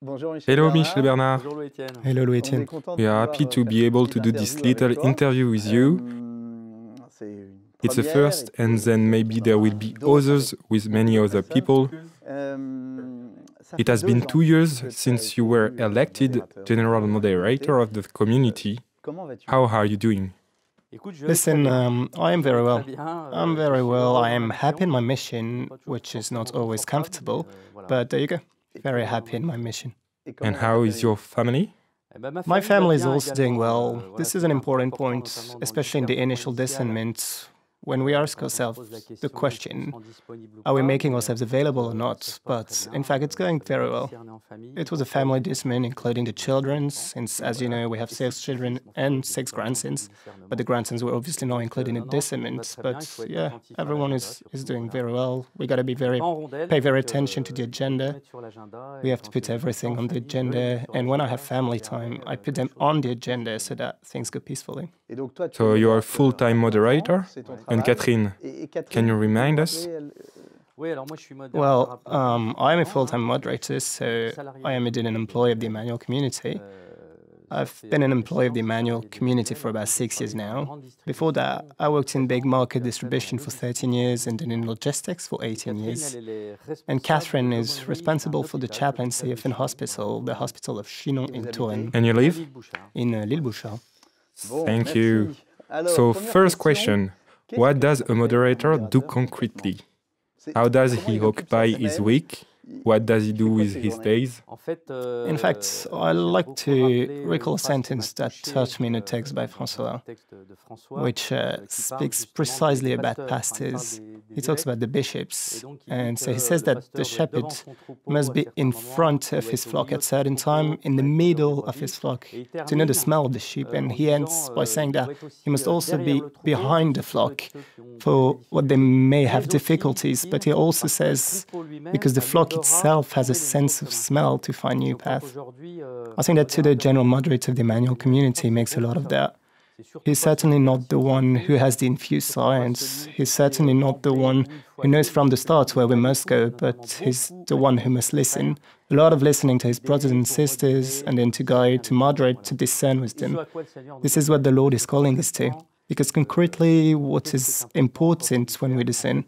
Hello, Michel-Bernard. Hello, Louis-Etienne. We are happy to be able to do this little interview with you. It's a first, and then maybe there will be others with many other people. It has been 2 years since you were elected General Moderator of the community. How are you doing? Listen, I am very well. I'm very well. I am happy in my mission, which is not always comfortable, but there you go. Very happy in my mission. And how is your family? My family is also doing well. This is an important point, especially in the initial discernment, when we ask ourselves the question, are we making ourselves available or not? But in fact, it's going very well. It was a family discernment, including the children, since, as you know, we have 6 children and 6 grandsons, but the grandsons were obviously not included in the discernment. But yeah, everyone is doing very well. We got to pay very attention to the agenda. We have to put everything on the agenda, and when I have family time, I put them on the agenda so that things go peacefully. So you are a full-time moderator? And Catherine, can you remind us? Well, I'm a full-time moderator, so I am an employee of the Emmanuel Community. I've been an employee of the Emmanuel Community for about 6 years now. Before that, I worked in big market distribution for 13 years and then in logistics for 18 years. And Catherine is responsible for the chaplaincy of a hospital, the Hospital of Chinon in Touraine. And you live? In L'Île-Bouchard. Thank you. So, first question. What does a moderator do concretely? How does he occupy his week? What does he do with his days? In fact, I like to recall a sentence that touched me in a text by François, which speaks precisely about pastors. He talks about the bishops, and so he says that the shepherd must be in front of his flock at a certain time, in the middle of his flock, to know the smell of the sheep, and he ends by saying that he must also be behind the flock for what they may have difficulties, but he also says, because the flock itself has a sense of smell to find new paths. I think that today, the General Moderator of the Emmanuel Community makes a lot of that. He's certainly not the one who has the infused science. He's certainly not the one who knows from the start where we must go, but he's the one who must listen. A lot of listening to his brothers and sisters, and then to guide, to moderate, to discern wisdom. This is what the Lord is calling us to. Because concretely, what is important when we discern,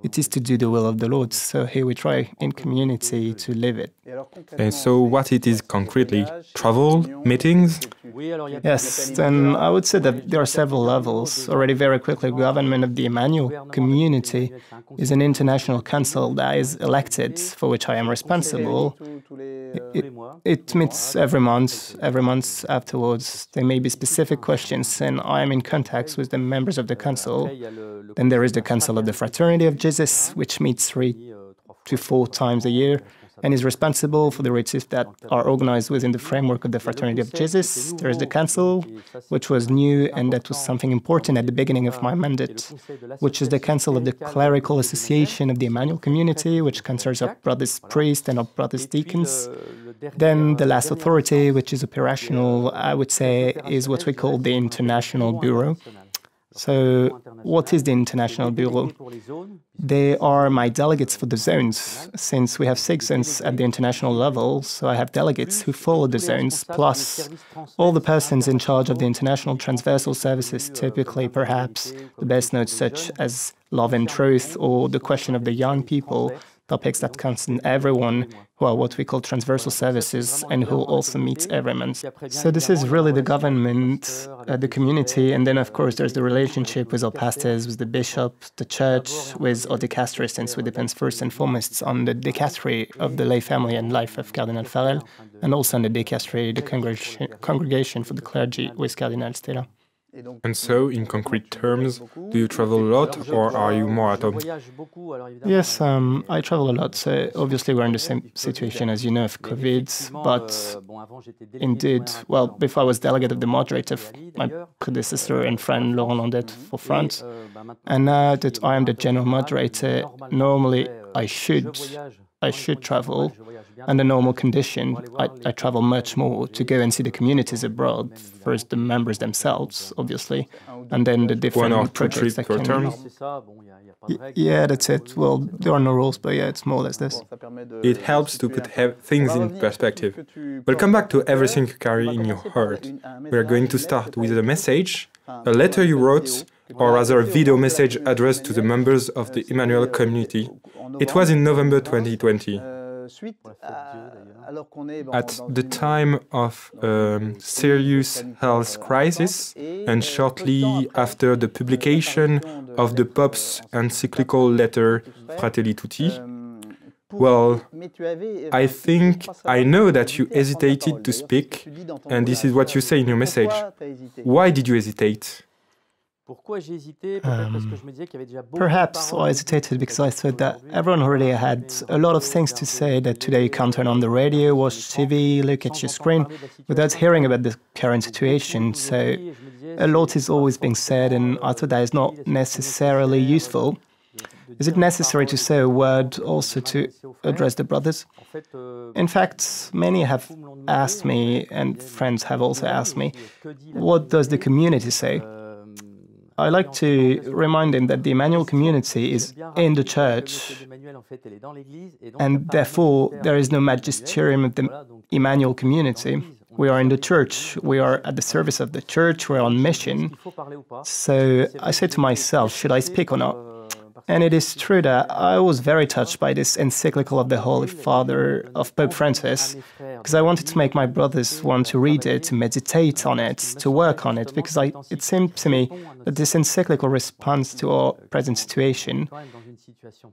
it is to do the will of the Lord. So here we try in community to live it. And so what it is concretely? Travel? Meetings? Yes, then I would say that there are several levels. Already very quickly, government of the Emmanuel Community is an international council that is elected, for which I am responsible. It meets every month afterwards. There may be specific questions, and I am in contact with the members of the council. Then there is the Council of the Fraternity of Jesus, which meets 3 to 4 times a year, and is responsible for the retreats that are organized within the framework of the Fraternity of Jesus. There is the Council, which was new, and that was something important at the beginning of my mandate, which is the Council of the Clerical Association of the Emmanuel Community, which concerns our brothers priests and our brothers deacons. Then the last authority, which is operational, I would say, is what we call the International Bureau. So, what is the International Bureau? They are my delegates for the zones, since we have 6 zones at the international level, so I have delegates who follow the zones, plus all the persons in charge of the international transversal services, typically perhaps the best notes such as love and truth or the question of the young people, topics that concern everyone, who are what we call transversal services and who also meet every month. So this is really the government, the community, and then of course there's the relationship with our pastors, with the bishop, the church, with our dicastery, since we depend first and foremost on the dicastery of the lay family and life of Cardinal Farel, and also on the dicastery, the congregation for the clergy with Cardinal Stella. And so, in concrete terms, do you travel a lot, or are you more at home? Yes, I travel a lot. So obviously, we're in the same situation as you know of COVID, but indeed, well, before I was delegate of the moderator of my predecessor and friend Laurent Landette for France, and now that I am the general moderator, normally I should travel. under normal condition, I travel much more to go and see the communities abroad, first the members themselves, obviously, and then the different 1 or 2 projects trips that per term. Yeah, that's it. Well, there are no rules, but yeah, it's more or less this. It helps to put things in perspective. We'll come back to everything you carry in your heart. We are going to start with a message, a letter you wrote, or rather a video message addressed to the members of the Emmanuel Community. It was in November 2020. At the time of a serious health crisis, and shortly after the publication of the Pope's encyclical letter Fratelli Tutti, well, I think I know that you hesitated to speak, and this is what you say in your message. Why did you hesitate? Perhaps I hesitated because I thought that everyone already had a lot of things to say, that today you can't turn on the radio, watch TV, look at your screen without hearing about the current situation. So a lot is always being said, and I thought that is not necessarily useful. Is it necessary to say a word also to address the brothers? In fact, many have asked me, and friends have also asked me, what does the community say? I like to remind them that the Emmanuel Community is in the church, and therefore there is no magisterium of the Emmanuel Community. We are in the church, we are at the service of the church, we are on mission. So I said to myself, should I speak or not? And it is true that I was very touched by this encyclical of the Holy Father, of Pope Francis, because I wanted to make my brothers want to read it, to meditate on it, to work on it, because it seemed to me that this encyclical responds to our present situation.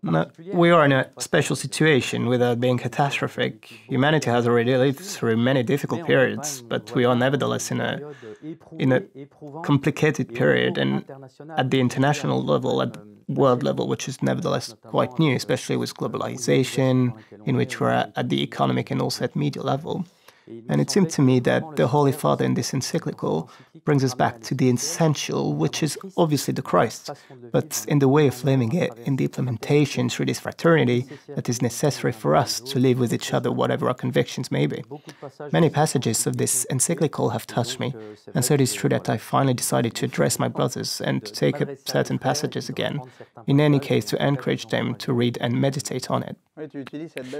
Now, we are in a special situation without being catastrophic. Humanity has already lived through many difficult periods, but we are nevertheless in a complicated period, and at the international level, at the world level, which is nevertheless quite new, especially with globalization, in which we're at the economic and also at media level. And it seemed to me that the Holy Father in this encyclical brings us back to the essential, which is obviously the Christ, but in the way of living it, in the implementation through this fraternity that is necessary for us to live with each other, whatever our convictions may be. Many passages of this encyclical have touched me, and so it is true that I finally decided to address my brothers and to take up certain passages again, in any case to encourage them to read and meditate on it.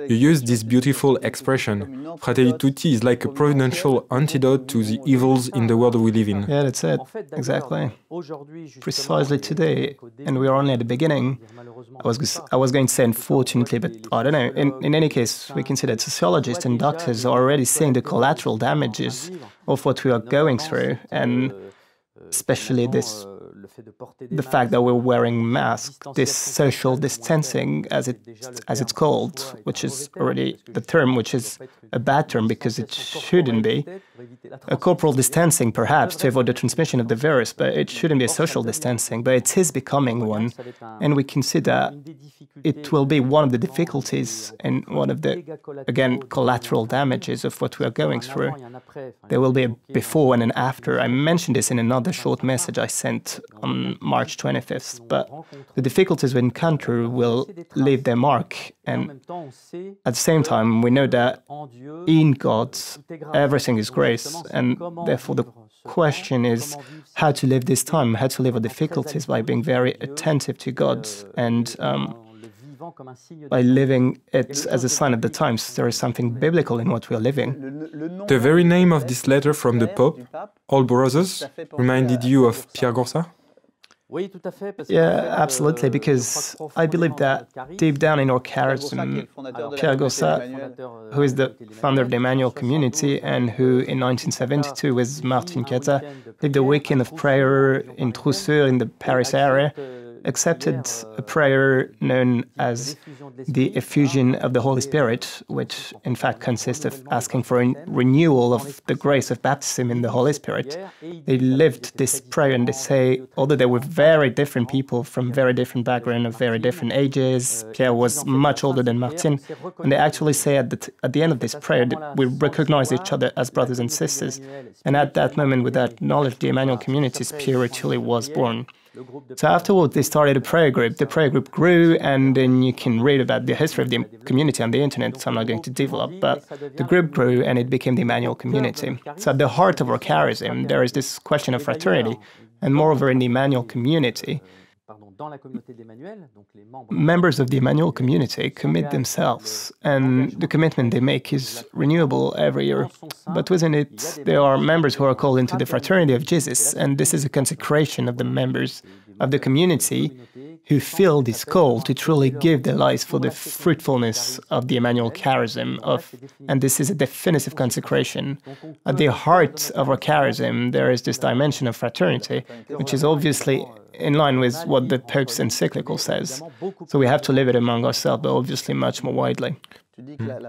You use this beautiful expression, Fratelli Tutti is like a providential antidote to the evils in the world we live in. Yeah, that's it. Exactly. Precisely today, and we are only at the beginning. I was going to say unfortunately, but I don't know. In any case, we can see that sociologists and doctors are already seeing the collateral damages of what we are going through, and especially the fact that we're wearing masks, this social distancing, as it's called, which is already the term, which is a bad term because it shouldn't be. A corporal distancing, perhaps, to avoid the transmission of the virus, but it shouldn't be a social distancing, but it is becoming one. And we can see that it will be one of the difficulties and one of the, again, collateral damages of what we are going through. There will be a before and an after. I mentioned this in another short message I sent on March 25th, but the difficulties we encounter will leave their mark. And at the same time, we know that in God, everything is grace. And therefore, the question is how to live this time, how to live with difficulties by being very attentive to God and by living it as a sign of the times. There is something biblical in what we are living. The very name of this letter from the Pope, All Brothers, reminded you of Pierre Goursat? Yeah, absolutely, because I believe that deep down in our charism, Pierre Goursat, who is the founder of the Emmanuel Community and who in 1972 with Martin Cata lived a weekend of prayer in Trousseur in the Paris area, accepted a prayer known as the effusion of the Holy Spirit, which in fact consists of asking for a renewal of the grace of baptism in the Holy Spirit. They lived this prayer and they say, although they were very different people from very different backgrounds, of very different ages, Pierre was much older than Martin, and they actually say at the end of this prayer that we recognize each other as brothers and sisters. And at that moment, with that knowledge, the Emmanuel Community spiritually was born. So afterwards, they started a prayer group. The prayer group grew, and then you can read about the history of the community on the internet, so I'm not going to develop, but the group grew, and it became the Emmanuel Community. So at the heart of our charism, there is this question of fraternity, and moreover, in the Emmanuel Community, members of the Emmanuel Community commit themselves, and the commitment they make is renewable every year. But within it, there are members who are called into the fraternity of Jesus, and this is a consecration of the members of the community who feel this call to truly give their lives for the fruitfulness of the Emmanuel charism, and this is a definitive consecration. At the heart of our charism, there is this dimension of fraternity, which is obviously in line with what the Pope's encyclical says. So we have to live it among ourselves, but obviously much more widely.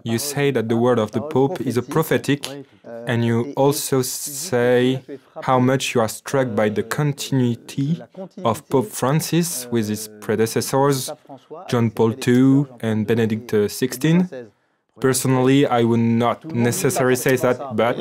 You say that the word of the Pope is a prophetic, and you also say how much you are struck by the continuity of Pope Francis with his predecessors, John Paul II and Benedict XVI. Personally, I would not necessarily say that, but...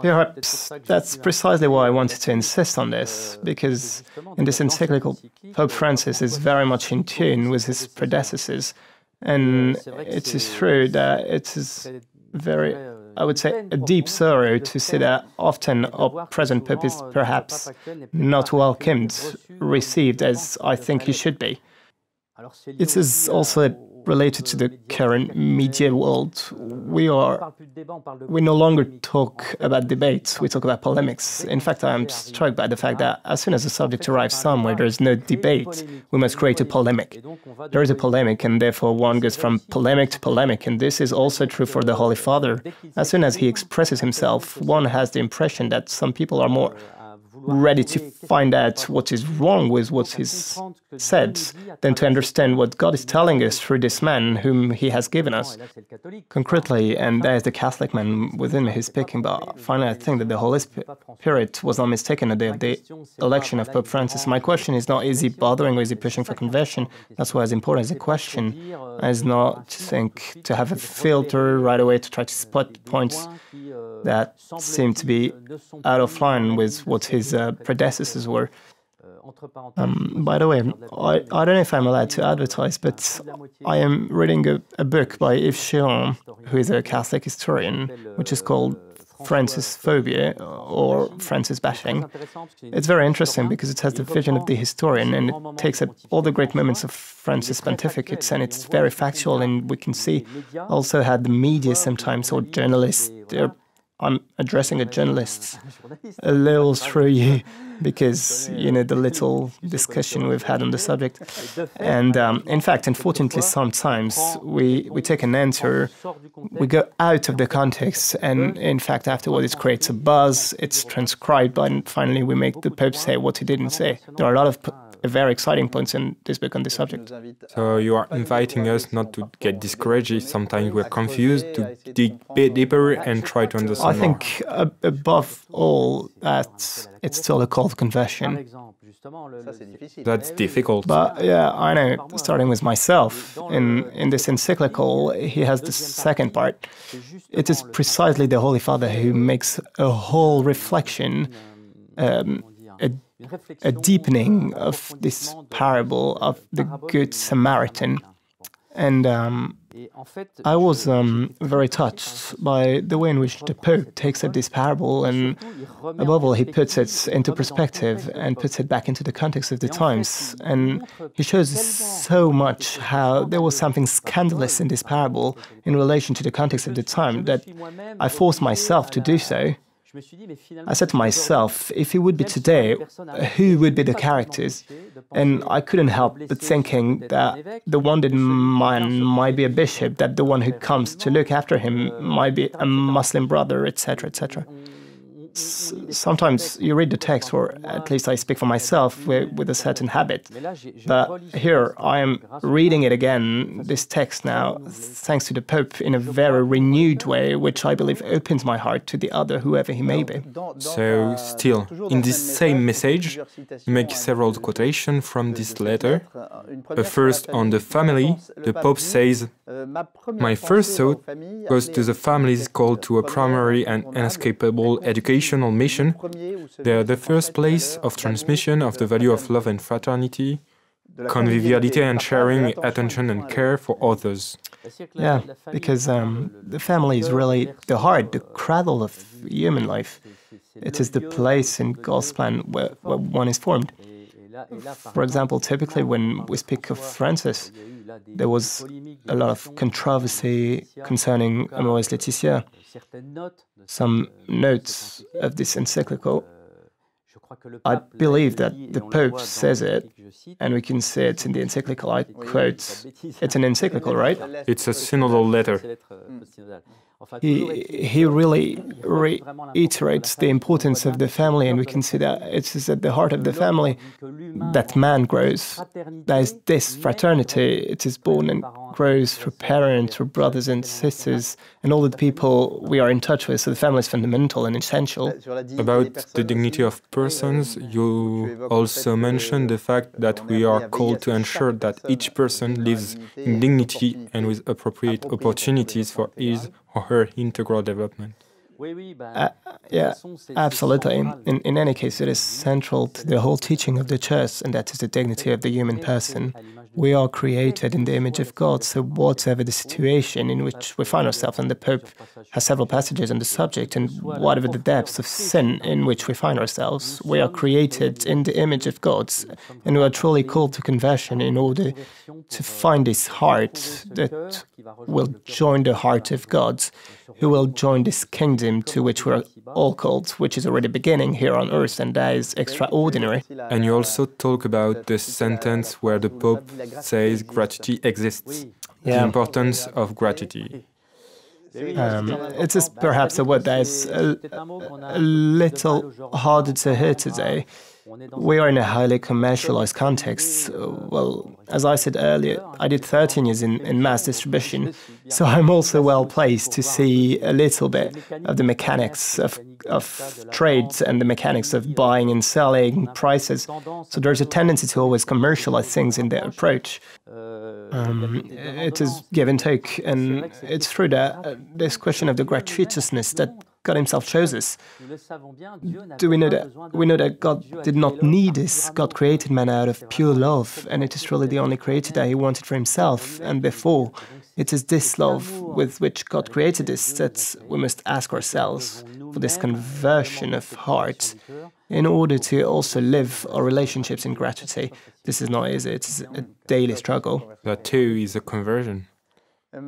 Perhaps that's precisely why I wanted to insist on this, because in this encyclical, Pope Francis is very much in tune with his predecessors, and it is true that it is very, I would say, a deep sorrow to see that often our present Pope is perhaps not welcomed, received as I think he should be. It is also related to the current media world. We no longer talk about debates, we talk about polemics. In fact, I am struck by the fact that as soon as a subject arrives somewhere, there is no debate, we must create a polemic. There is a polemic, and therefore one goes from polemic to polemic, and this is also true for the Holy Father. As soon as he expresses himself, one has the impression that some people are more ready to find out what is wrong with what he's said than to understand what God is telling us through this man whom he has given us. Concretely, and there is the Catholic man within me who's speaking, but finally I think that the Holy Spirit was not mistaken on the day of the election of Pope Francis. My question is not, is he bothering or is he pushing for conversion? That's why it's important as a question. It's not to have a filter right away to try to spot points that seem to be out of line with what his predecessors were. By the way, I don't know if I'm allowed to advertise, but I am reading a book by Yves Chiron, who is a Catholic historian, which is called Francis Phobia or Francis Bashing. It's very interesting because it has the vision of the historian and it takes up all the great moments of Francis' pontificates, and it's very factual, and we can see also how the media sometimes, or journalists, I'm addressing a journalist a little through you because, you know, the little discussion we've had on the subject. And in fact, unfortunately, sometimes we take an answer, we go out of the context, and in fact, afterwards it creates a buzz, it's transcribed, and finally we make the Pope say what he didn't say. There are a lot of very exciting points in this book on this subject. So you are inviting us not to get discouraged if sometimes we're confused, to dig a bit deeper and try to understand I think above all that it's still a call to conversion. That's difficult. But yeah, I know, starting with myself, in this encyclical, he has the second part. It is precisely the Holy Father who makes a whole reflection, a deepening of this parable of the Good Samaritan. And I was very touched by the way in which the Pope takes up this parable, and above all, he puts it into perspective and puts it back into the context of the times. And he shows so much how there was something scandalous in this parable in relation to the context of the time that I forced myself to do so. I said to myself, if it would be today, who would be the characters? And I couldn't help but thinking that the wounded man might be a bishop, that the one who comes to look after him might be a Muslim brother, etc., etc. Sometimes you read the text, or at least I speak for myself, with a certain habit. But here I am reading it again, this text now, thanks to the Pope, in a very renewed way, which I believe opens my heart to the other, whoever he may be. So, still, in this same message, you make several quotations from this letter. First, on the family, the Pope says, "My first thought goes to the families called to a primary and inescapable education missional mission, they are the first place of transmission of the value of love and fraternity, conviviality and sharing, attention and care for others. Yeah, because the family is really the heart, the cradle of human life. It is the place in God's plan where one is formed. For example, typically when we speak of Francis, there was a lot of controversy concerning Amoris Laetitia. Some notes of this encyclical, I believe that the Pope says it, and we can see it in the encyclical. I quote, it's an encyclical, right? It's a synodal letter. He really reiterates the importance of the family, and we can see that it is at the heart of the family that man grows. There is this fraternity, it is born and grows through parents, through brothers and sisters, and all the people we are in touch with, so the family is fundamental and essential. About the dignity of persons, you also mentioned the fact that we are called to ensure that each person lives in dignity and with appropriate opportunities for his or her integral development. Yeah, absolutely. In any case, it is central to the whole teaching of the Church, and that is the dignity of the human person. We are created in the image of God, so whatever the situation in which we find ourselves, and the Pope has several passages on the subject, and whatever the depths of sin in which we find ourselves, we are created in the image of God, and we are truly called to conversion in order to find this heart that will join the heart of God, who will join this kingdom to which we are all called, which is already beginning here on earth, and that is extraordinary. And you also talk about the sentence where the Pope says gratitude exists, the importance of gratitude. It is perhaps a word that is a little harder to hear today. We are in a highly commercialized context. Well, as I said earlier, I did 13 years in mass distribution, so I'm also well placed to see a little bit of the mechanics of trade and the mechanics of buying and selling, prices. So there's a tendency to always commercialize things in their approach. It is give and take, and it's true that this question of the gratuitousness that God himself chose us. Do we know that? We know that God did not need us. God created man out of pure love, and it is truly the only creator that he wanted for himself. And therefore, it is this love with which God created us that we must ask ourselves for this conversion of heart in order to also live our relationships in gratitude. This is not easy. It is a daily struggle. That too is a conversion.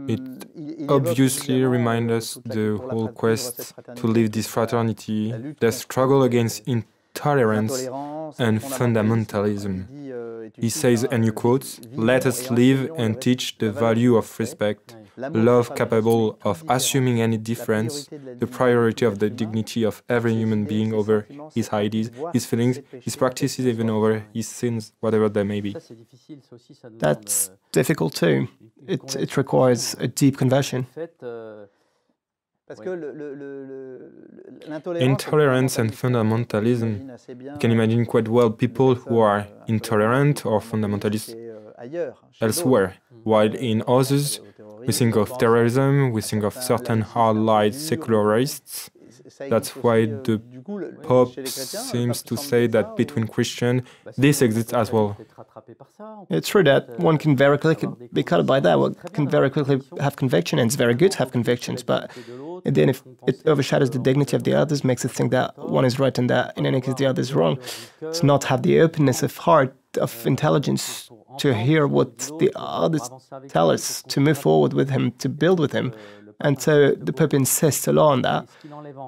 It obviously reminds us the whole quest to live this fraternity, the struggle against intolerance and fundamentalism. He says, and you quote, "Let us live and teach the value of respect, love capable of assuming any difference, the priority of the dignity of every human being over his ideas, his feelings, his practices, even over his sins, whatever they may be." That's difficult too. It requires a deep conversion. Intolerance and fundamentalism. You can imagine quite well people who are intolerant or fundamentalist elsewhere, while in others, we think of terrorism, we think of certain hard-lined secularists. That's why the Pope seems to say that between Christians, this exists as well. It's true that one can very quickly be caught by that, one can very quickly have conviction, and it's very good to have convictions, but then if it overshadows the dignity of the others, makes it think that one is right and that in any case the other is wrong. To not have the openness of heart, of intelligence, to hear what the others tell us, to move forward with him, to build with him. And so the Pope insists a lot on that.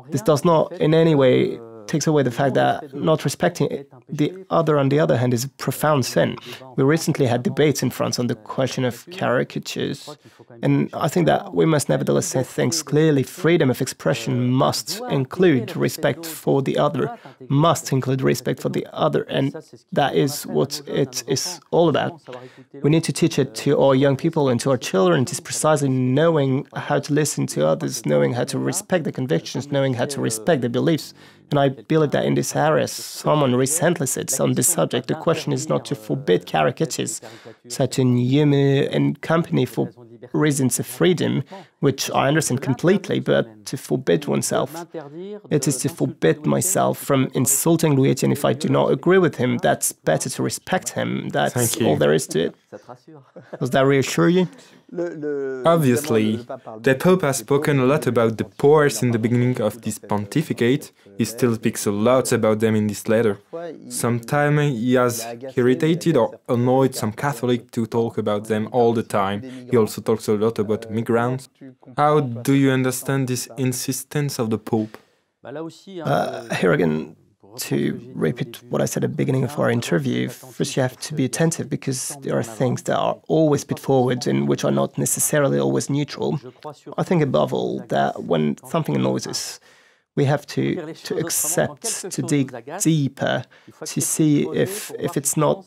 This does not in any way takes away the fact that not respecting the other, on the other hand, is a profound sin. We recently had debates in France on the question of caricatures, and I think that we must nevertheless say things clearly. Freedom of expression must include respect for the other, and that is what it is all about. We need to teach it to our young people and to our children. It is precisely knowing how to listen to others, knowing how to respect their convictions, knowing how to respect their beliefs. And I believe that in this area, someone recently said on this subject, the question is not to forbid caricatures, such in humor and company for reasons of freedom, which I understand completely, but to forbid oneself, it is to forbid myself from insulting Louis-Etienne if I do not agree with him. That's better to respect him. That's all there is to it. Does that reassure you? Obviously, the Pope has spoken a lot about the poor in the beginning of this pontificate. He still speaks a lot about them in this letter. Sometimes he has irritated or annoyed some Catholics to talk about them all the time. He also talks a lot about migrants. How do you understand this insistence of the Pope? Here again, to repeat what I said at the beginning of our interview, first you have to be attentive because there are things that are always put forward and which are not necessarily always neutral. I think above all that when something annoys us, we have to accept, to dig deeper, to see if it's not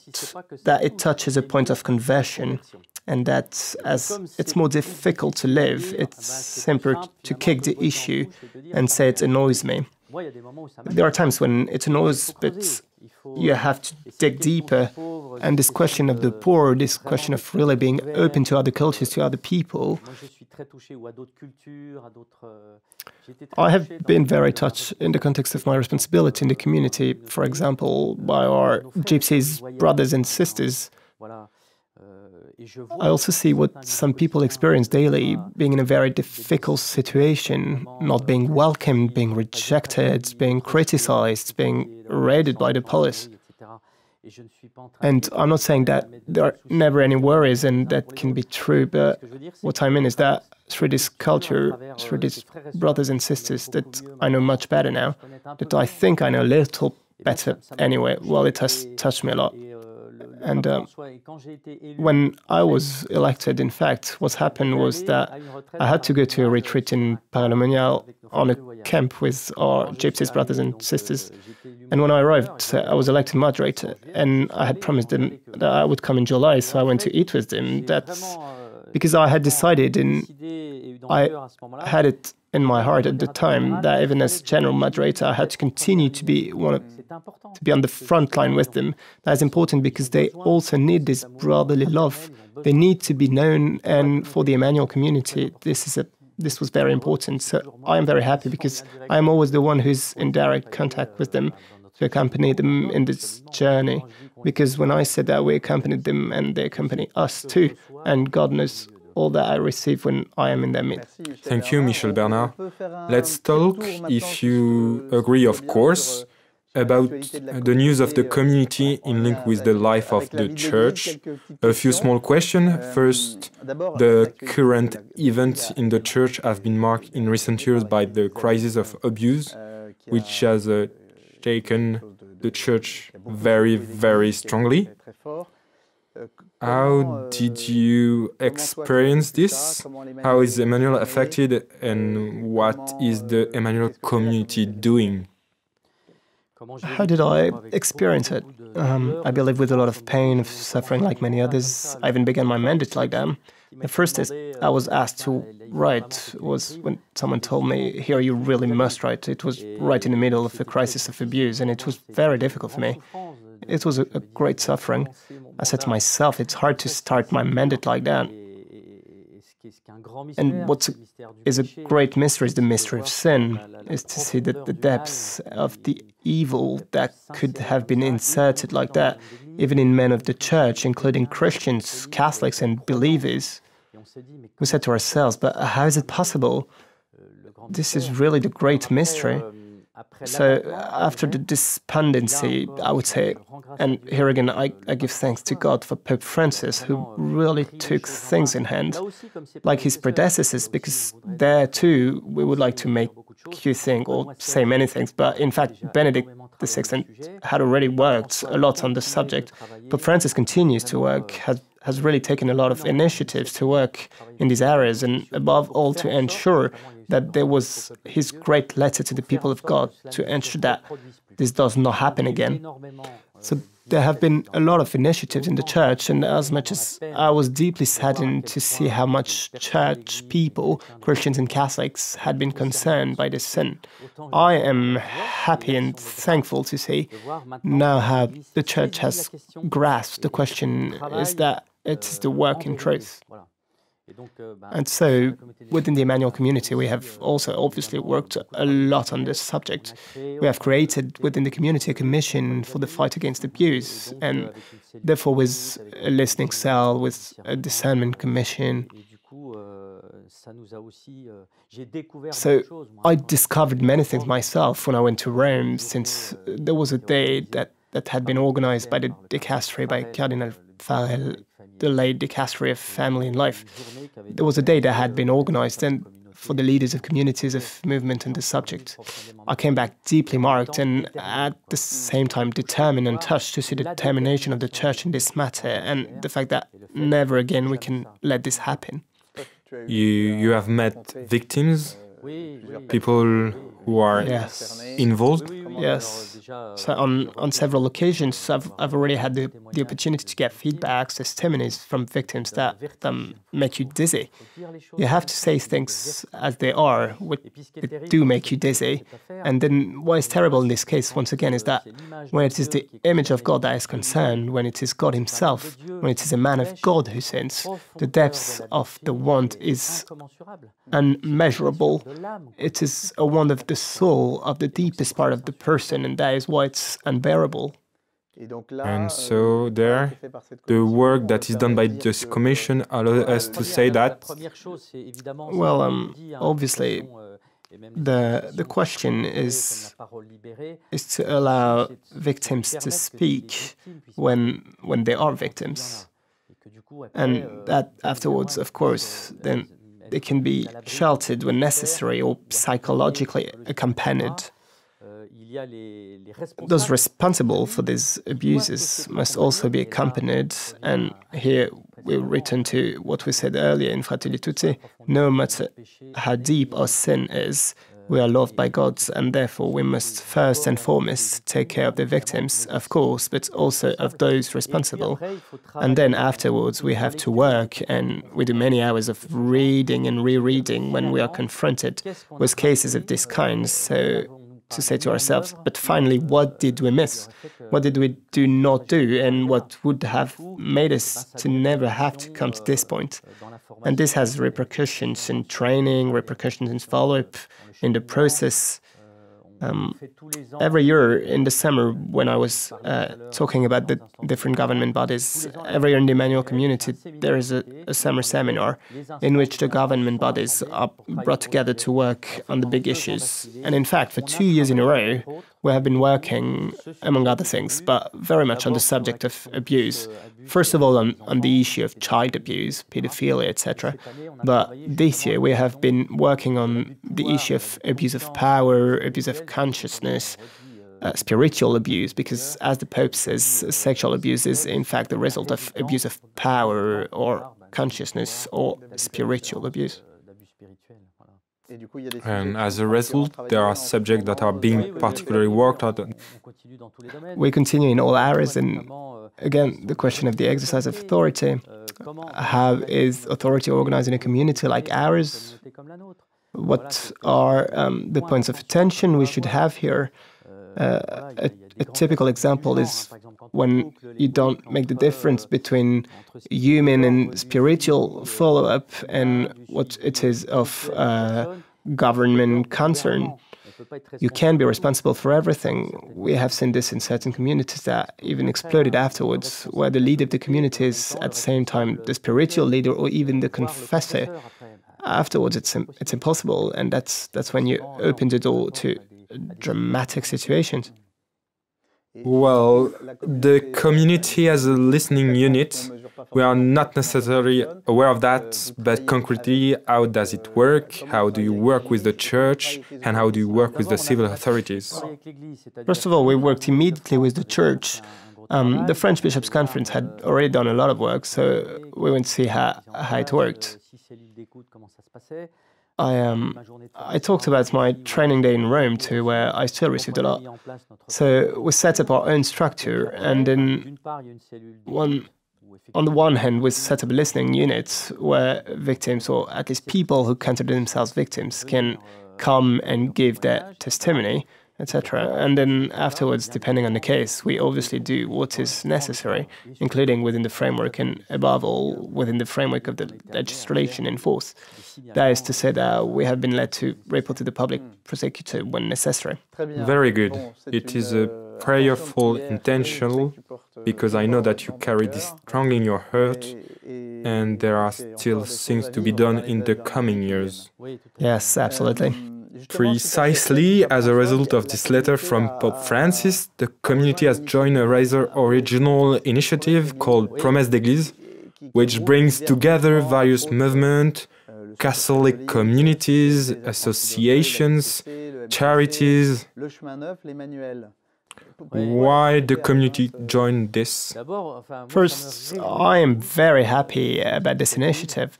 that it touches a point of conversion and that as it's more difficult to live, it's simpler to kick the issue and say it annoys me. There are times when it annoys, but you have to dig deeper. And this question of the poor, this question of really being open to other cultures, to other people, I have been very touched in the context of my responsibility in the community, for example, by our gypsies, brothers and sisters. I also see what some people experience daily, being in a very difficult situation, not being welcomed, being rejected, being criticized, being raided by the police. And I'm not saying that there are never any worries, and that can be true, but what I mean is that through this culture, through these brothers and sisters that I know much better now, that I think I know a little better anyway, well, it has touched me a lot. And when I was elected, in fact, what happened was that I had to go to a retreat in Paris-le-Monial on a camp with our gypsies brothers and sisters. And when I arrived, I was elected moderator, and I had promised them that I would come in July, so I went to eat with them. That's because I had decided, and I had it in my heart at the time, that even as General Moderator, I had to continue to be on the front line with them. That's important because they also need this brotherly love. They need to be known, and for the Emmanuel community, this was very important. So I am very happy because I am always the one who's in direct contact with them to accompany them in this journey. Because when I said that, we accompanied them and they accompany us too, and God knows all that I receive when I am in their midst. Thank you, Michel-Bernard. Let's talk, if you agree, of course, about the news of the community in link with the life of the church. A few small questions. First, the current events in the church have been marked in recent years by the crisis of abuse, which has taken the church very, very strongly. How did you experience this? How is Emmanuel affected, and what is the Emmanuel community doing? How did I experience it? I believe with a lot of pain, of suffering like many others. I even began my mandate like them. The first test I was asked to write was when someone told me, here you really must write. It was right in the middle of a crisis of abuse, and it was very difficult for me. It was a great suffering. I said to myself, it's hard to start my mandate like that. And what is a great mystery is the mystery of sin, is to see that the depths of the evil that could have been inserted like that, even in men of the church, including Christians, Catholics and believers. We said to ourselves, but how is it possible? This is really the great mystery. So after the despondency, I would say, and here again I give thanks to God for Pope Francis, who really took things in hand, like his predecessors, because there too we would like to make you think or say many things, but in fact Benedict XVI had already worked a lot on the subject. Pope Francis continues to work, has really taken a lot of initiatives to work in these areas, and above all to ensure that there was his great letter to the people of God to ensure that this does not happen again. So there have been a lot of initiatives in the church, and as much as I was deeply saddened to see how much church people, Christians and Catholics, had been concerned by this sin, I am happy and thankful to see now how the church has grasped the question is that it is the work in truth. And so, within the Emmanuel community, we have also obviously worked a lot on this subject. We have created within the community a commission for the fight against abuse, and therefore with a listening cell, with a discernment commission. So I discovered many things myself when I went to Rome, since there was a day that had been organized by the dicastery, by Cardinal Farel, the late dicastery of family and life. There was a day that had been organized and for the leaders of communities of movement on this subject. I came back deeply marked and at the same time determined and touched to see the determination of the Church in this matter and the fact that never again we can let this happen. You have met victims, people who are involved? Yes. So on several occasions, I've already had the opportunity to get feedbacks, testimonies from victims that make you dizzy. You have to say things as they are, that do make you dizzy. And then what is terrible in this case, once again, is that when it is the image of God that is concerned, when it is God himself, when it is a man of God who sins, the depths of the want is unmeasurable. It is a want of the soul, of the deepest part of the person, and that is why it's unbearable. And so there, the work that is done by this commission allows us to say that? Well, obviously, the question is to allow victims to speak when they are victims. And that afterwards, of course, then they can be sheltered when necessary or psychologically accompanied. Those responsible for these abuses must also be accompanied, and here we return to what we said earlier in Fratelli Tutti. No matter how deep our sin is, we are loved by God, and therefore we must first and foremost take care of the victims, of course, but also of those responsible. And then afterwards we have to work, and we do many hours of reading and rereading when we are confronted with cases of this kind. So to say to ourselves, but finally, what did we miss? What did we do not do? And what would have made us to never have to come to this point? And this has repercussions in training, repercussions in follow-up, in the process. Every year in the summer, when I was talking about the different government bodies, every year in the Emmanuel Community, there is a summer seminar in which the government bodies are brought together to work on the big issues. And in fact, for 2 years in a row, we have been working, among other things, but very much on the subject of abuse. First of all, on the issue of child abuse, pedophilia, etc. But this year, we have been working on the issue of abuse of power, abuse of consciousness, spiritual abuse, because as the Pope says, sexual abuse is in fact the result of abuse of power or consciousness or spiritual abuse. And as a result, there are subjects that are being particularly worked on. We continue in all areas, and again, the question of the exercise of authority. How is authority organized in a community like ours? What are the points of attention we should have here? A typical example is when you don't make the difference between human and spiritual follow-up and what it is of government concern. You can be responsible for everything. We have seen this in certain communities that even exploded afterwards, where the leader of the community is at the same time the spiritual leader or even the confessor. Afterwards, it's impossible, and that's when you open the door to dramatic situations. Well, the community as a listening unit, we are not necessarily aware of that, but concretely, how does it work? How do you work with the church? And how do you work with the civil authorities? First of all, we worked immediately with the church. The French Bishops' Conference had already done a lot of work, so we went to see how it worked. I talked about my training day in Rome too, where I still received a lot. So we set up our own structure, and then on the one hand, we set up a listening unit where victims, or at least people who consider themselves victims, can come and give their testimony. etc. And then afterwards, depending on the case, we obviously do what is necessary, including within the framework and above all within the framework of the legislation in force. That is to say that we have been led to report to the public prosecutor when necessary. Very good. It is a prayerful intention, because I know that you carry this strongly in your heart, and there are still things to be done in the coming years. Yes, absolutely. Precisely as a result of this letter from Pope Francis, the community has joined a rather original initiative called Promesse d'Église, which brings together various movements, Catholic communities, associations, charities. Why the community joined this? First, I am very happy about this initiative.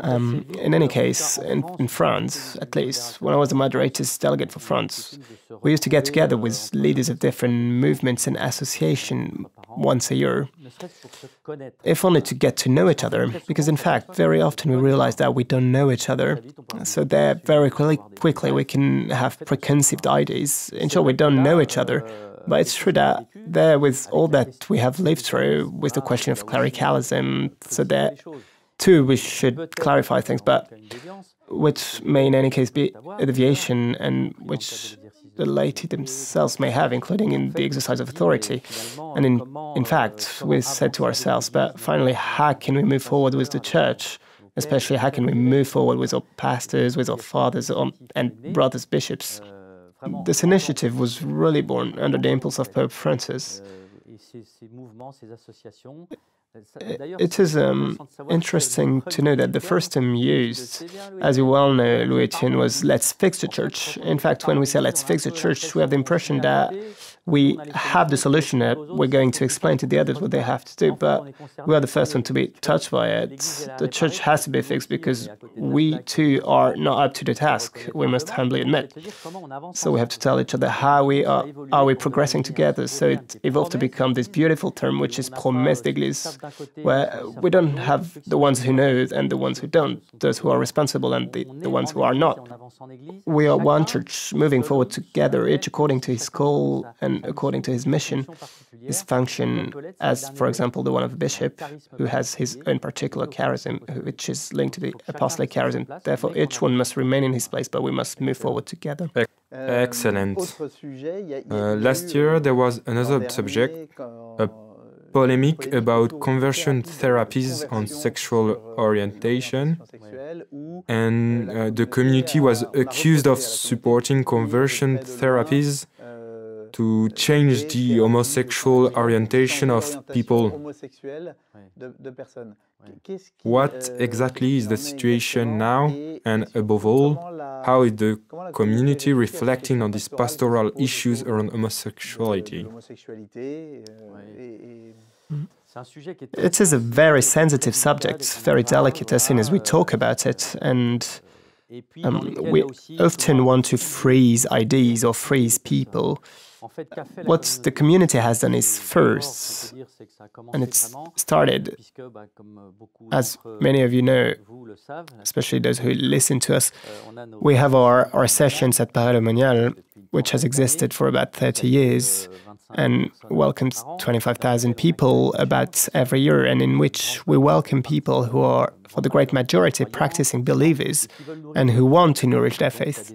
In any case, in France, at least, when I was the moderator's delegate for France, we used to get together with leaders of different movements and associations once a year, if only to get to know each other, because in fact, very often we realize that we don't know each other. So there, very quickly, we can have preconceived ideas. In short, we don't know each other. But it's true that there, with all that we have lived through, with the question of clericalism, so there, too, we should clarify things, but which may in any case be a deviation and which the laity themselves may have, including in the exercise of authority. And in fact, we said to ourselves, but finally, how can we move forward with the church? Especially, how can we move forward with our pastors, with our fathers and brothers bishops? This initiative was really born under the impulse of Pope Francis. It is interesting to know that the first term used, as you well know, Louis-Etienne, was "let's fix the church." In fact, when we say "let's fix the church," we have the impression that we have the solution, that we're going to explain to the others what they have to do, but we are the first one to be touched by it. The church has to be fixed because we too are not up to the task, we must humbly admit. So we have to tell each other how we are we progressing together. So it evolved to become this beautiful term, which is promesse d'église, where we don't have the ones who know and the ones who don't, those who are responsible and the ones who are not. We are one church moving forward together, each according to his call and according to his mission, his function, as, for example, the one of a bishop, who has his own particular charism, which is linked to the apostolic charism. Therefore, each one must remain in his place, but we must move forward together. Excellent. Last year, there was another subject, a polemic about conversion therapies on sexual orientation, and the community was accused of supporting conversion therapies to change the homosexual orientation of people. What exactly is the situation now, and above all, how is the community reflecting on these pastoral issues around homosexuality? It is a very sensitive subject, very delicate as soon as we talk about it, and we often want to freeze ideas or freeze people. What the community has done is first, and it's started, as many of you know, especially those who listen to us, we have our sessions at Paris-le-Monial, which has existed for about 30 years and welcomes 25,000 people about every year, and in which we welcome people who are, for the great majority, practicing believers and who want to nourish their faith.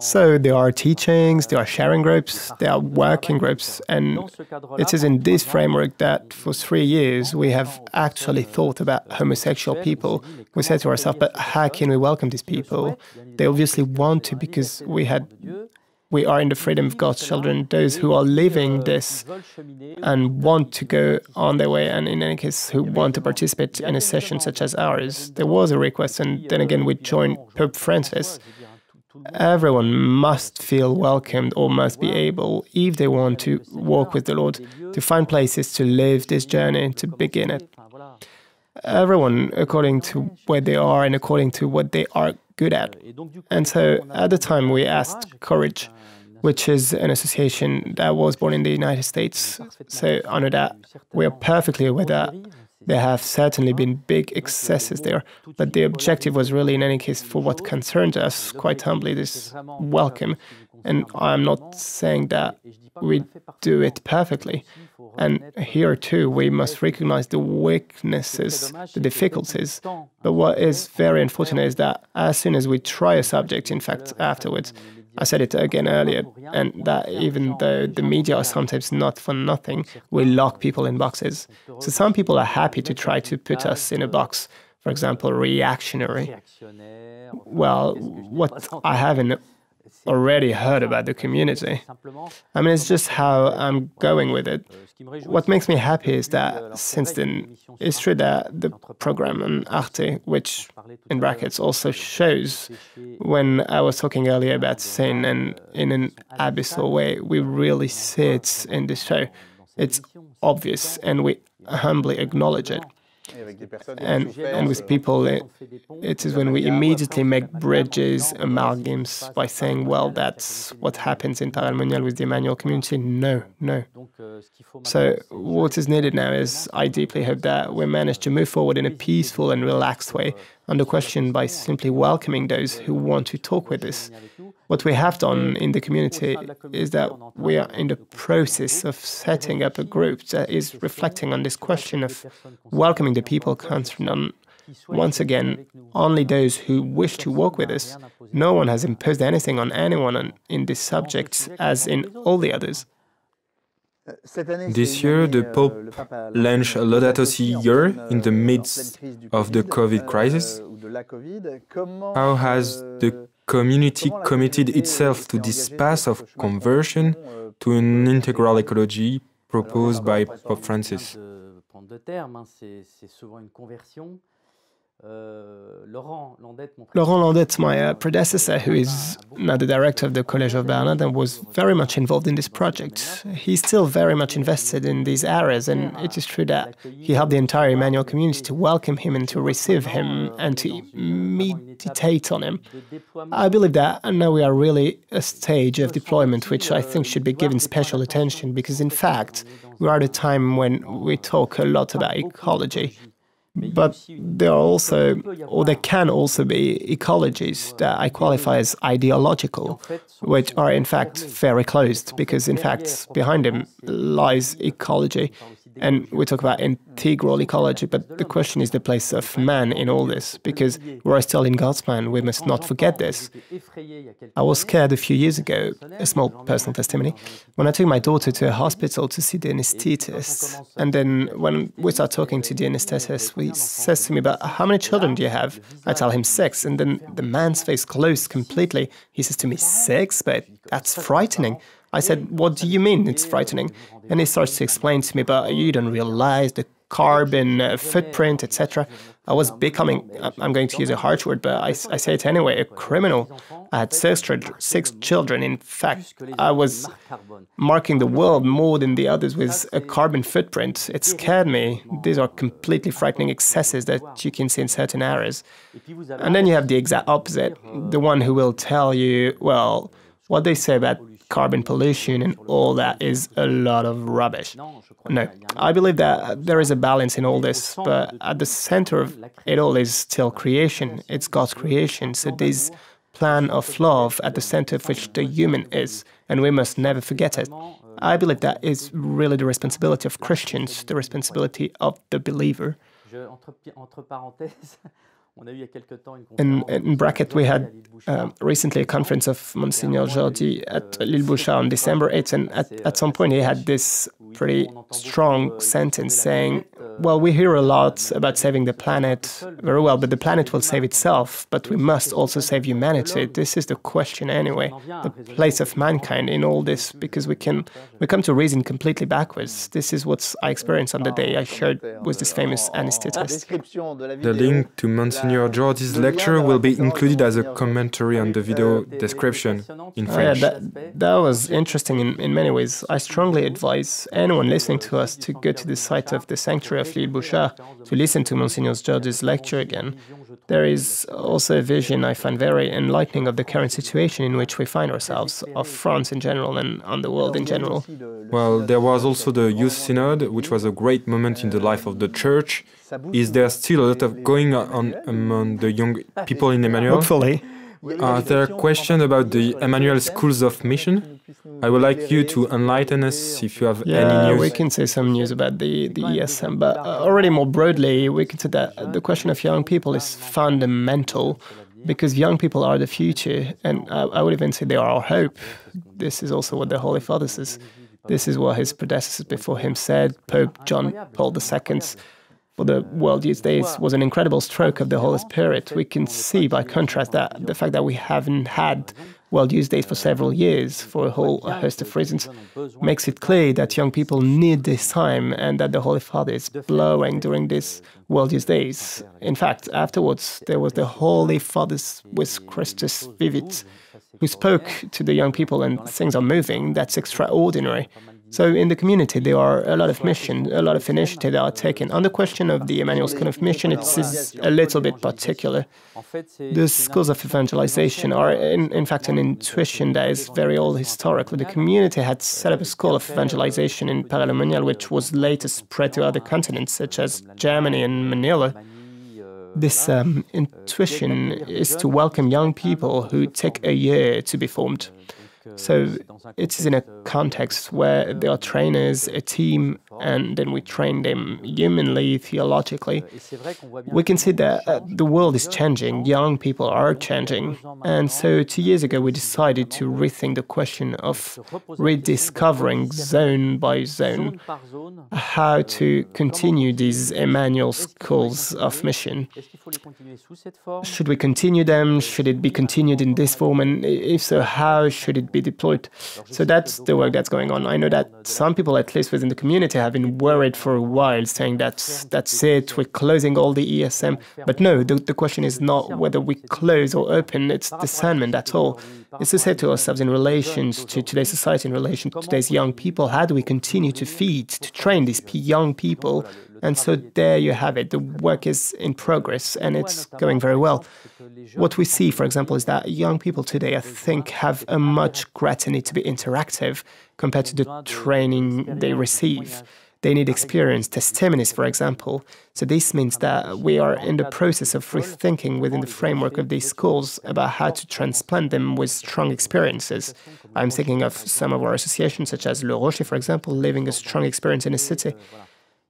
So there are teachings, there are sharing groups, there are working groups, and it is in this framework that for 3 years we have actually thought about homosexual people. We said to ourselves, but how can we welcome these people? They obviously want to, because we are in the freedom of God's children, those who are living this and want to go on their way, and in any case, who want to participate in a session such as ours. There was a request, and then again, we joined Pope Francis. Everyone must feel welcomed, or must be able, if they want to walk with the Lord, to find places to live this journey, to begin it. Everyone according to where they are and according to what they are good at. And so at the time we asked Courage, which is an association that was born in the United States. So under that, we are perfectly aware that There have certainly been big excesses there, but the objective was really, in any case, for what concerned us, quite humbly, this welcome. And I'm not saying that we do it perfectly. And here too, we must recognize the weaknesses, the difficulties. But what is very unfortunate is that as soon as we try a subject, in fact, afterwards, I said it again earlier, and that even though the media are sometimes not for nothing, we lock people in boxes. So some people are happy to try to put us in a box, for example, reactionary. Well, what I haven't already heard about the community. I mean, it's just how I'm going with it. What makes me happy is that since then, it's true that the program on Arte, which in brackets also shows, when I was talking earlier about sin, and in an abyssal way, we really see it in this show. It's obvious, and we humbly acknowledge it. And with people, it is when we immediately make bridges, amalgams, by saying, well, that's what happens in Taillandier with the Emmanuel Community. No, no. So what is needed now is, I deeply hope that we manage to move forward in a peaceful and relaxed way on the question by simply welcoming those who want to talk with us. What we have done in the community is that we are in the process of setting up a group that is reflecting on this question of welcoming the people concerned on, once again, only those who wish to walk with us. No one has imposed anything on anyone in this subject, as in all the others. This year, the Pope launched a Laudato Si year in the midst of the COVID crisis. How has the community committed itself to this path of conversion to an integral ecology proposed by Pope Francis? Laurent Landette, my predecessor, who is now the director of the Collège of Bernard, and was very much involved in this project. He's still very much invested in these areas, and it is true that he helped the entire Emmanuel community to welcome him and to receive him and to meditate on him. I believe that now we are really a stage of deployment which I think should be given special attention, because in fact we are at a time when we talk a lot about ecology. But there are also, or there can also be, ecologies that I qualify as ideological, which are in fact very closed, because in fact behind them lies ecology. And we talk about integral ecology, but the question is the place of man in all this, because we're still in God's plan. We must not forget this. I was scared a few years ago, a small personal testimony, when I took my daughter to a hospital to see the anesthetist. And then when we start talking to the anesthetist, he says to me, "But how many children do you have?" I tell him 6, and then the man's face closed completely. He says to me, "6? But that's frightening." I said, "What do you mean it's frightening?" And he starts to explain to me, "But you don't realize the carbon footprint, etc." I was becoming, I'm going to use a harsh word, but I say it anyway, a criminal. I had 6 children. In fact, I was marking the world more than the others with a carbon footprint. It scared me. These are completely frightening excesses that you can see in certain areas. And then you have the exact opposite, the one who will tell you, well, what they say about carbon pollution and all that is a lot of rubbish. No, I believe that there is a balance in all this, but at the center of it all is still creation. It's God's creation. So this plan of love at the center of which the human is, and we must never forget it. I believe that is really the responsibility of Christians, the responsibility of the believer. In bracket, we had recently a conference of Monsignor Jordi at L'Île Bouchard on December 8th, and at some point he had this pretty strong sentence saying, well, we hear a lot about saving the planet, very well, but the planet will save itself, but we must also save humanity. This is the question anyway, the place of mankind in all this, because we come to reason completely backwards. This is what I experienced on the day I shared with this famous anesthetist. The link to Monsignor Jordi's lecture will be included as a commentary on the video description in French. Yeah, that was interesting in many ways. I strongly advise anyone listening to us to go to the site of the Sanctuary Philippe Bouchard to listen to Monsignor George's lecture again. There is also a vision I find very enlightening of the current situation in which we find ourselves, of France in general and on the world in general. Well, there was also the Youth Synod, which was a great moment in the life of the Church. Is there still a lot of going on among the young people in Emmanuel? Hopefully. Are there questions about the Emmanuel Schools of Mission? I would like you to enlighten us if you have any news. We can say some news about the ESM, but already more broadly, we can say that the question of young people is fundamental, because young people are the future, and I would even say they are our hope. This is also what the Holy Father says. This is what his predecessors before him said. Pope John Paul II for the World Youth Days was an incredible stroke of the Holy Spirit. We can see, by contrast, that the fact that we haven't had World Youth Days for several years, for a whole host of reasons, makes it clear that young people need this time and that the Holy Father is blowing during these World Youth Days. In fact, afterwards, there was the Holy Father's with Christus Vivit, who spoke to the young people, and things are moving. That's extraordinary. So in the community, there are a lot of missions, a lot of initiatives that are taken. On the question of the Emmanuel School of Mission, it's a little bit particular. The schools of evangelization are, in fact, an intuition that is very old historically. The community had set up a school of evangelization in Paray-le-Monial, which was later spread to other continents, such as Germany and Manila. This intuition is to welcome young people who take a year to be formed. So it is in a context where there are trainers, a team, and then we train them humanly, theologically. We can see that the world is changing, young people are changing. And so 2 years ago, we decided to rethink the question of rediscovering zone by zone how to continue these Emmanuel schools of mission. Should we continue them? Should it be continued in this form? And if so, how should it be deployed? So that's the work that's going on. I know that some people, at least within the community, have been worried for a while, saying that's it, we're closing all the ESM. But no, the question is not whether we close or open, it's discernment, that's all. It's to say to ourselves, in relation to today's society, in relation to today's young people, how do we continue to feed, to train these young people? And so there you have it. The work is in progress and it's going very well. What we see, for example, is that young people today, I think, have a much greater need to be interactive compared to the training they receive. They need experience, testimonies, for example. So this means that we are in the process of rethinking within the framework of these schools about how to transplant them with strong experiences. I'm thinking of some of our associations, such as Le Rocher, for example, living a strong experience in a city.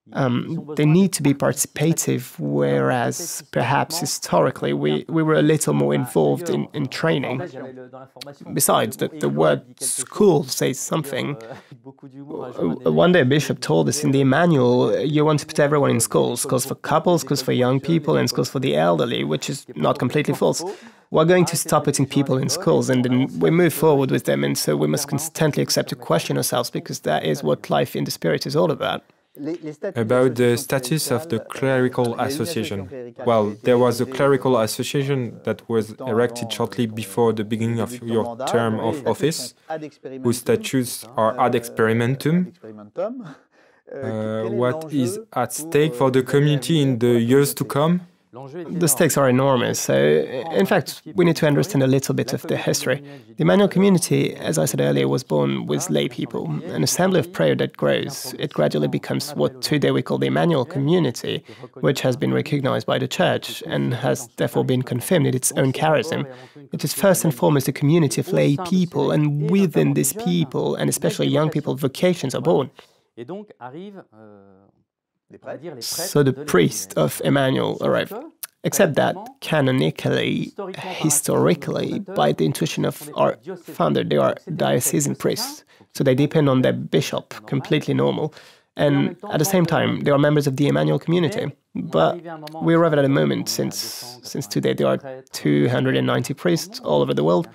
They need to be participative, whereas perhaps historically we were a little more involved in training. Besides, the word school says something. One day a bishop told us in the Emmanuel, you want to put everyone in schools for couples, schools for young people, and schools for the elderly, which is not completely false. We're going to stop putting people in schools and then we move forward with them, and so we must constantly accept to question ourselves, because that is what life in the Spirit is all about. About the status of the clerical association. Well, there was a clerical association that was erected shortly before the beginning of your term of office, whose statutes are ad experimentum. What is at stake for the community in the years to come? The stakes are enormous. So, in fact, we need to understand a little bit of the history. The Emmanuel Community, as I said earlier, was born with lay people, an assembly of prayer that grows. It gradually becomes what today we call the Emmanuel Community, which has been recognized by the Church and has therefore been confirmed in its own charism. It is first and foremost a community of lay people, and within these people, and especially young people, vocations are born. So the priest of Emmanuel arrived, except that canonically, historically, by the intuition of our founder, they are diocesan priests. So they depend on their bishop, completely normal. And at the same time, they are members of the Emmanuel Community. But we arrive at a moment, since today there are 290 priests all over the world,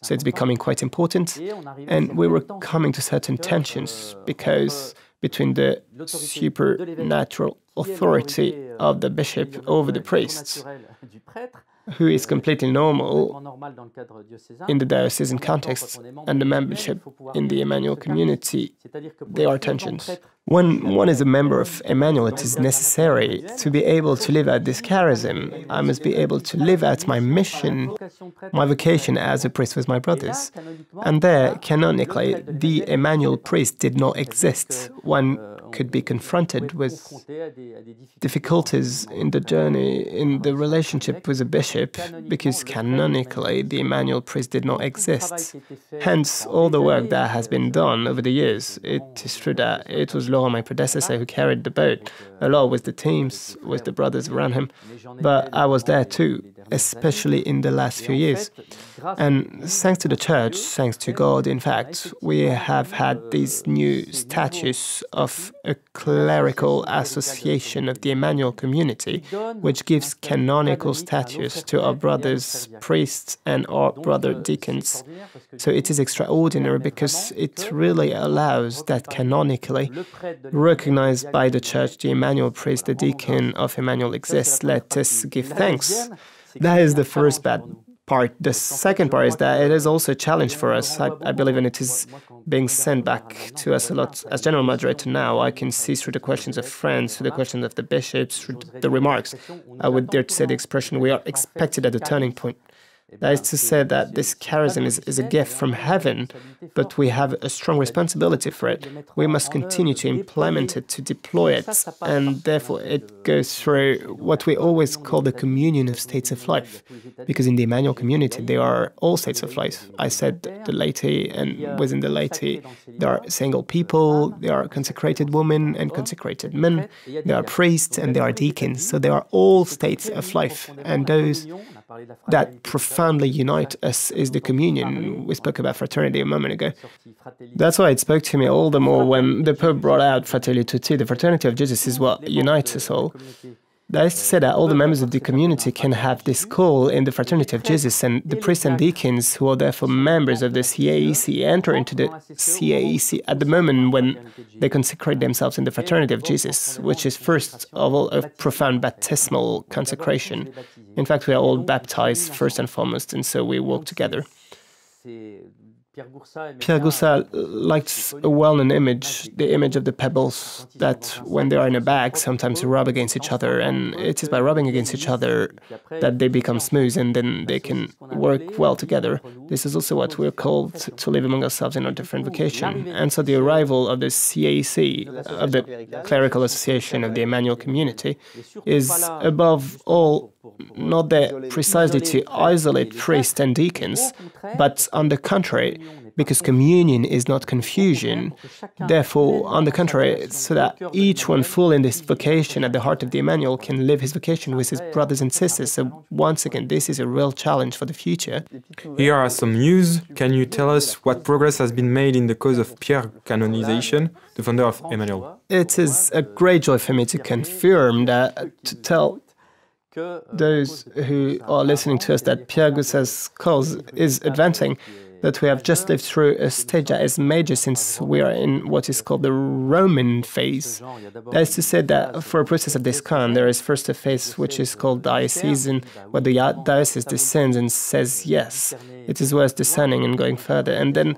so it's becoming quite important. And we were coming to certain tensions, because between the supernatural authority of the bishop over the priests who is completely normal in the diocesan context, and the membership in the Emmanuel community, there are tensions. When one is a member of Emmanuel, it is necessary to be able to live out this charism. I must be able to live out my mission, my vocation as a priest with my brothers. And there, canonically, the Emmanuel priest did not exist. One could be confronted with difficulties in the journey, in the relationship with a bishop, because canonically the Emmanuel priest did not exist. Hence, all the work that has been done over the years. It is true that it was Laurent, my predecessor, who carried the boat, a lot with the teams, with the brothers around him, but I was there too, especially in the last few years. And thanks to the Church, thanks to God, in fact, we have had these new status of a clerical association of the Emmanuel community, which gives canonical status to our brothers priests and our brother deacons. So it is extraordinary because it really allows that canonically, recognized by the Church, the Emmanuel priest, the deacon of Emmanuel exists. Let us give thanks. That is the first bad part. The second part is that it is also a challenge for us. I believe, and it is being sent back to us a lot. As General Moderator now, I can see through the questions of friends, through the questions of the bishops, through the remarks. I would dare to say the expression, we are expected at a turning point. That is to say that this charism is a gift from heaven, but we have a strong responsibility for it. We must continue to implement it, to deploy it, and therefore it goes through what we always call the communion of states of life. Because in the Emmanuel community, there are all states of life. I said the laity, and within the laity, there are single people, there are consecrated women and consecrated men, there are priests and there are deacons. So there are all states of life, and those that profoundly unite us is the communion. We spoke about fraternity a moment ago. That's why it spoke to me all the more when the Pope brought out Fratelli Tutti. The fraternity of Jesus is what unites us all. That is to say that all the members of the community can have this call in the fraternity of Jesus, and the priests and deacons who are therefore members of the CAEC enter into the CAEC at the moment when they consecrate themselves in the fraternity of Jesus, which is first of all a profound baptismal consecration. In fact, we are all baptized first and foremost, and so we walk together. Pierre Goursat likes a well-known image, the image of the pebbles that, when they are in a bag, sometimes rub against each other, and it is by rubbing against each other that they become smooth, and then they can work well together. This is also what we're called to live among ourselves in our different vocation. And so the arrival of the CAC, of the Clerical Association of the Emmanuel Community, is above all not there precisely to isolate priests and deacons, but on the contrary, because communion is not confusion. Therefore, on the contrary, so that each one full in this vocation at the heart of the Emmanuel can live his vocation with his brothers and sisters. So once again, this is a real challenge for the future. Here are some news. Can you tell us what progress has been made in the cause of Pierre canonization, the founder of Emmanuel? It is a great joy for me to confirm that, to tell those who are listening to us that Pierre Goursat's cause is advancing, that we have just lived through a stage that is major since we are in what is called the Roman phase. That is to say that for a process of this kind, there is first a phase which is called diocesan, where the diocese descends and says yes, it is worth discerning and going further. And then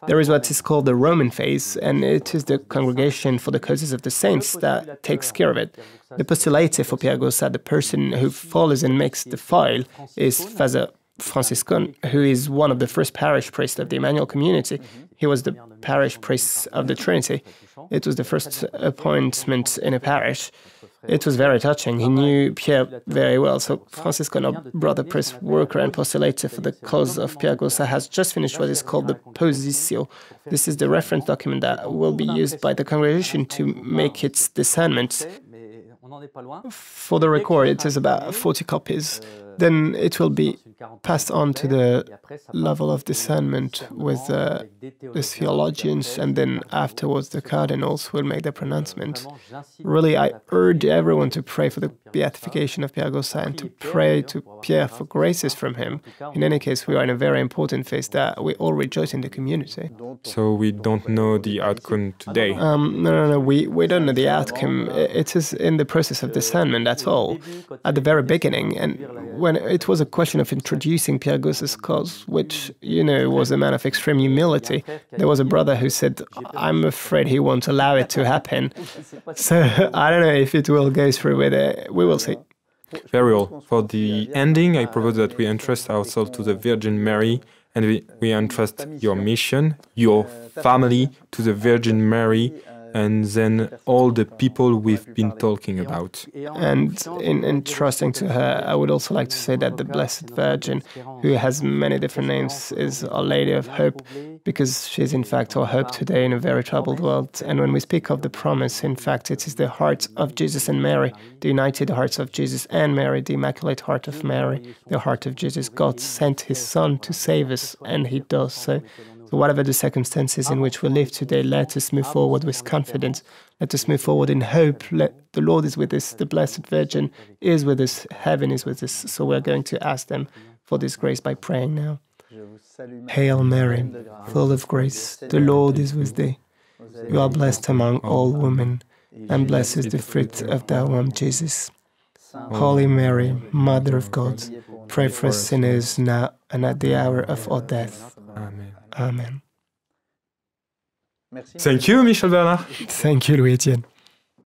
there is what is called the Roman phase, and it is the Congregation for the Causes of the Saints that takes care of it. The postulator for Pierre Goursat, the person who follows and makes the file, is Father Franciscan, who is one of the first parish priests of the Emmanuel community. He was the parish priest of the Trinity. It was the first appointment in a parish. It was very touching. He knew Pierre very well. So Franciscan, our brother priest, worker and postulator for the cause of Pierre Goursat, has just finished what is called the Positio. This is the reference document that will be used by the congregation to make its discernment. For the record, it is about 40 copies. Then it will be passed on to the level of discernment with the theologians, and then afterwards the cardinals will make the pronouncement. Really, I urge everyone to pray for the beatification of Pierre Goursat and to pray to Pierre for graces from him. In any case, we are in a very important phase that we all rejoice in the community. So we don't know the outcome today? No, we don't know the outcome. It is in the process of discernment, that's all, at the very beginning. And when it was a question of introducing Pierre Goursat's cause, which, you know, was a man of extreme humility, there was a brother who said, I'm afraid he won't allow it to happen. So I don't know if it will go through with it. We will see. Very well. For the ending, I propose that we entrust ourselves to the Virgin Mary, and we entrust your mission, your family to the Virgin Mary, and then all the people we've been talking about. And in trusting to her, I would also like to say that the Blessed Virgin, who has many different names, is Our Lady of Hope, because she is in fact our hope today in a very troubled world. And when we speak of the promise, in fact, it is the heart of Jesus and Mary, the united hearts of Jesus and Mary, the Immaculate Heart of Mary, the heart of Jesus. God sent His Son to save us, and He does so. So whatever the circumstances in which we live today, let us move forward with confidence. Let us move forward in hope. The Lord is with us. The Blessed Virgin is with us. Heaven is with us. So we're going to ask them for this grace by praying now. Hail Mary, full of grace, the Lord is with thee. You are blessed among all women, and blessed is the fruit of thy womb, Jesus. Holy Mary, Mother of God, pray for us sinners now and at the hour of our death. Amen. Amen. Thank you, Michel-Bernard. Thank you, Louis-Etienne.